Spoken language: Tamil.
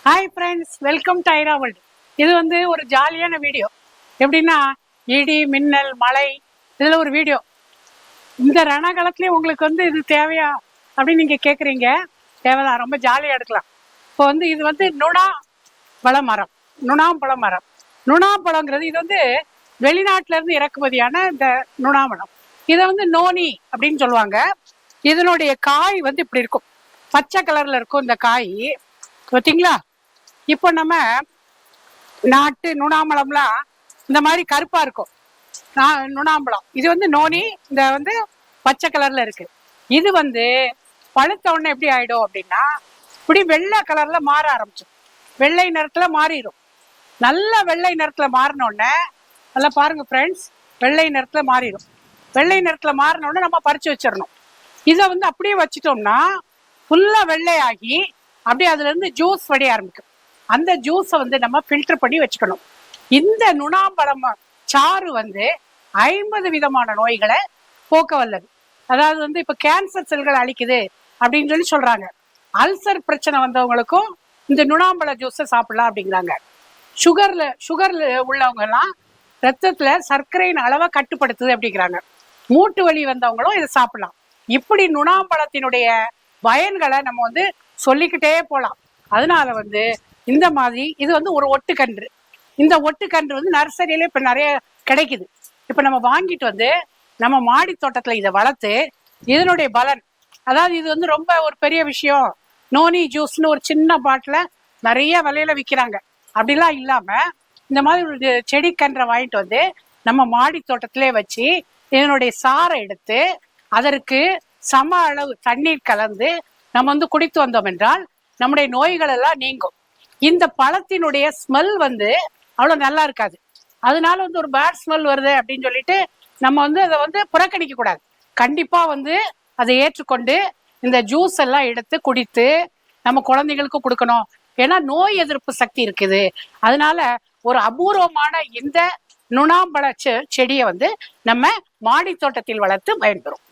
Hi friends, welcome to Airaa world. இது வந்து ஒரு ஜாலியான வீடியோ. எப்படின்னா இடி மின்னல் மழை இதில் ஒரு வீடியோ. இந்த ரணகாலத்துலேயும் உங்களுக்கு வந்து இது தேவையா அப்படின்னு நீங்கள் கேட்குறீங்க. தேவைதான், ரொம்ப ஜாலியாக எடுக்கலாம். இப்போ வந்து இது வந்து நுணாம்பழ மரம். நுணாம்பழங்கிறது இது வந்து வெளிநாட்டிலேருந்து இறக்குமதியான இந்த நுணாம்பழம். இதை வந்து நோனி அப்படின்னு சொல்லுவாங்க. இதனுடைய காய் வந்து இப்படி இருக்கும், பச்சை கலரில் இருக்கும் இந்த காய். பார்த்தீங்களா? இப்போ நம்ம நாட்டு நுணாம்பழம்லாம் இந்த மாதிரி கருப்பா இருக்கும். நுணாம்பழம் இது வந்து நோனி, இந்த வந்து பச்சை கலர்ல இருக்கு. இது வந்து பழுத்த உடனே எப்படி ஆயிடும் அப்படின்னா இப்படி வெள்ளை கலர்ல மாற ஆரம்பிச்சிடும். வெள்ளை நிறத்துல மாறிடும். நல்ல வெள்ளை நிறத்துல மாறின உடனே நல்லா பாருங்க ஃப்ரெண்ட்ஸ், வெள்ளை நிறத்துல மாறிடும். வெள்ளை நிறத்துல மாறின உடனே நம்ம பறிச்சு வச்சிடணும். இதை வந்து அப்படியே வச்சிட்டோம்னா ஃபுல்லா வெள்ளையாகி அப்படியே அதுல இருந்து ஜூஸ் வடிய ஆரம்பிக்கும். அந்த ஜூஸை வந்து நம்ம ஃபில்டர் பண்ணி வச்சுக்கணும். இந்த நுணாம்பழம் சாறு வந்து 50 விதமான நோய்களை போக்க வல்லது. அதாவது வந்து இப்ப கேன்சர் செல்களை அழிக்குது அப்படின்னு சொல்றாங்க. அல்சர் பிரச்சனை வந்தவங்களுக்கும் இந்த நுணாம்பழ ஜூஸை சாப்பிடலாம் அப்படிங்கிறாங்க. சுகர்ல உள்ளவங்க எல்லாம் ரத்தத்துல சர்க்கரையின் அளவை கட்டுப்படுத்துது அப்படிங்கிறாங்க. மூட்டு வலி வந்தவங்களும் இதை சாப்பிடலாம். இப்படி நுணாம்பழத்தினுடைய பயன்களை நம்ம வந்து சொல்லிக்கிட்டே போலாம். அதனால வந்து இந்த மாதிரி இது வந்து ஒரு ஒட்டுக்கன்று. இந்த ஒட்டுக்கன்று வந்து நர்சரியில இப்ப நிறைய கிடைக்குது. இப்ப நம்ம வாங்கிட்டு வந்து நம்ம மாடி தோட்டத்துல இதை வளர்த்து இதனுடைய பலன், அதாவது இது வந்து ரொம்ப ஒரு பெரிய விஷயம். நோனி ஜூஸ்னு ஒரு சின்ன பாட்டில நிறைய விலையில விற்கிறாங்க. அப்படிலாம் இல்லாம இந்த மாதிரி ஒரு செடி கன்றை வாங்கிட்டு வந்து நம்ம மாடி தோட்டத்திலே வச்சு இதனுடைய சாறை எடுத்து அதற்கு சம அளவு தண்ணீர் கலந்து நம்ம வந்து குடித்து வந்தோம் என்றால் நம்முடைய நோய்கள் எல்லாம் நீங்கும். இந்த பழத்தினுடைய ஸ்மெல் வந்து அவ்வளவு நல்லா இருக்காது. அதனால வந்து ஒரு பேட் ஸ்மெல் வருது அப்படின்னு சொல்லிட்டு நம்ம வந்து அதை வந்து புறக்கணிக்க கூடாது. கண்டிப்பா வந்து அதை ஏற்றுக்கொண்டு இந்த ஜூஸ் எல்லாம் எடுத்து குடித்து நம்ம குழந்தைகளுக்கு கொடுக்கணும். ஏன்னா நோய் எதிர்ப்பு சக்தி இருக்குது. அதனால ஒரு அபூர்வமான இந்த நுணாம்பழ செடியை வந்து நம்ம மாடி தோட்டத்தில் வளர்த்து பயன்பெறும்.